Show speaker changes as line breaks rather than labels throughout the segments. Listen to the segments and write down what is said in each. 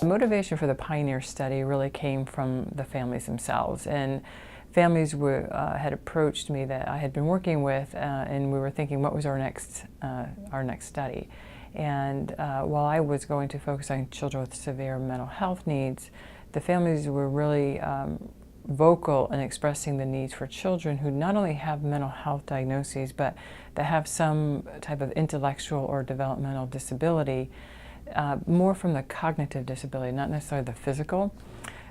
Motivation for the Pioneer study really came from the families themselves, and families had approached me that I had been working with, and we were thinking, what was our next study? And while I was going to focus on children with severe mental health needs, the families were really vocal in expressing the needs for children who not only have mental health diagnoses, but that have some type of intellectual or developmental disability, more from the cognitive disability, not necessarily the physical.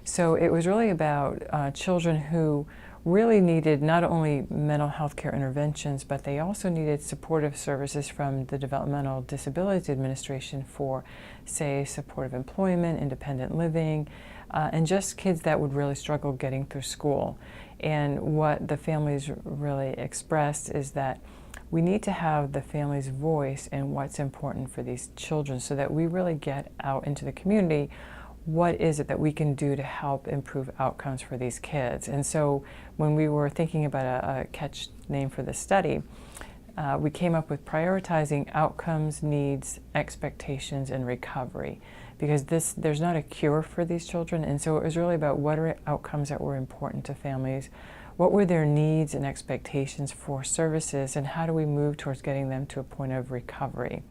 So it was really about children who really needed not only mental health care interventions, but they also needed supportive services from the Developmental Disabilities Administration for, say, supportive employment, independent living, and just kids that would really struggle getting through school. And what the families really expressed is that we need to have the family's voice in what's important for these children so that we really get out into the community what is it that we can do to help improve outcomes for these kids. And so when we were thinking about a catch name for the study, we came up with prioritizing outcomes, needs, expectations, and recovery. Because there's not a cure for these children, and so it was really about what are outcomes that were important to families, what were their needs and expectations for services, and how do we move towards getting them to a point of recovery.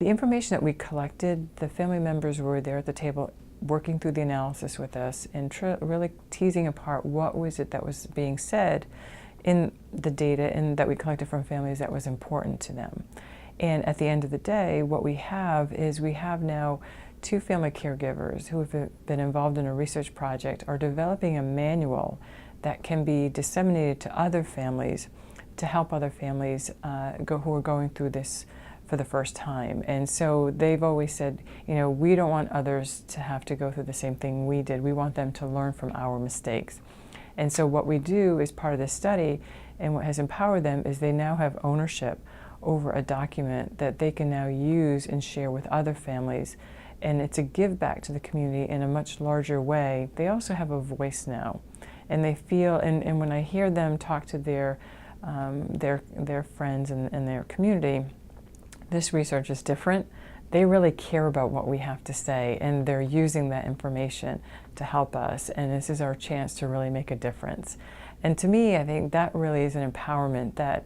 The information that we collected, the family members were there at the table working through the analysis with us and really teasing apart what was it that was being said in the data and that we collected from families that was important to them. And at the end of the day, what we have is we have now 2 family caregivers who have been involved in a research project are developing a manual that can be disseminated to other families to help other families who are going through this for the first time. And so they've always said, you know, we don't want others to have to go through the same thing we did. We want them to learn from our mistakes. And so what we do as part of this study and what has empowered them is they now have ownership over a document that they can now use and share with other families. And it's a give back to the community in a much larger way. They also have a voice now. And they feel, and when I hear them talk to their friends and their community, this research is different. They really care about what we have to say, and they're using that information to help us. And this is our chance to really make a difference. And to me, I think that really is an empowerment that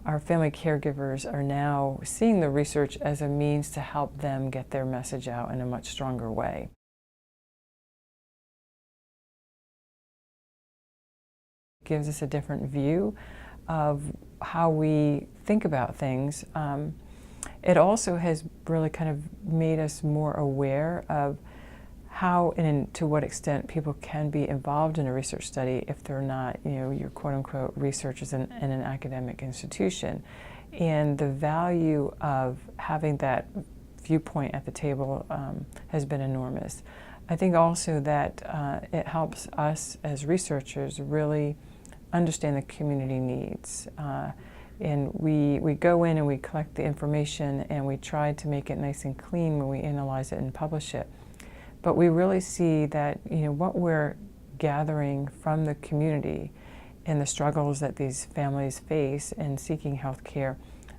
our family caregivers are now seeing the research as a means to help them get their message out in a much stronger way. It gives us a different view of how we think about things. It also has really kind of made us more aware of how and to what extent people can be involved in a research study if they're not, you know, your quote-unquote researchers in an academic institution. And the value of having that viewpoint at the table has been enormous. I think also that it helps us as researchers really understand the community needs. And we go in and we collect the information and we try to make it nice and clean when we analyze it and publish it. But we really see that, you know, what we're gathering from the community and the struggles that these families face in seeking health care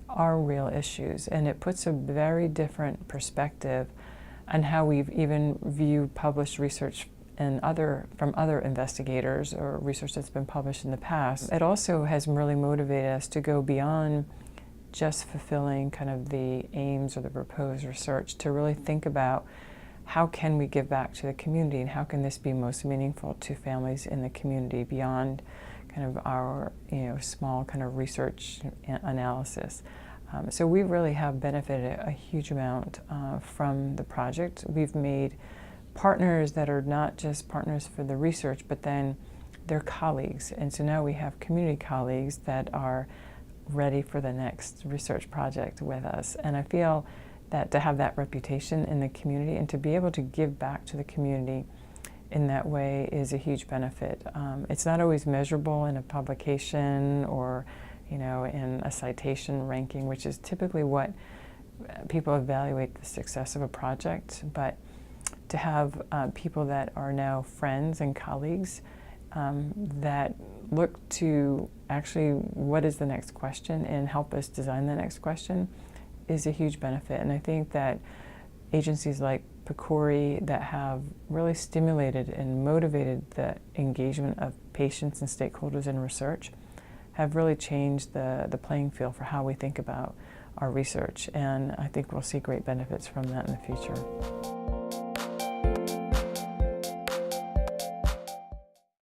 are real issues. And it puts a very different perspective on how we've even viewed published research from other investigators or research that's been published in the past. It also has really motivated us to go beyond just fulfilling kind of the aims or the proposed research to really think about how can we give back to the community and how can this be most meaningful to families in the community beyond kind of our, you know, small kind of research analysis. So we really have benefited a huge amount from the project. We've made partners that are not just partners for the research, but then they're colleagues. And so now we have community colleagues that are ready for the next research project with us. And I feel that to have that reputation in the community and to be able to give back to the community in that way is a huge benefit. It's not always measurable in a publication or, you know, in a citation ranking, which is typically what people evaluate the success of a project. But to have people that are now friends and colleagues that look to actually what is the next question and help us design the next question is a huge benefit. And I think that agencies like PCORI that have really stimulated and motivated the engagement of patients and stakeholders in research have really changed the playing field for how we think about our research, and I think we'll see great benefits from that in the future.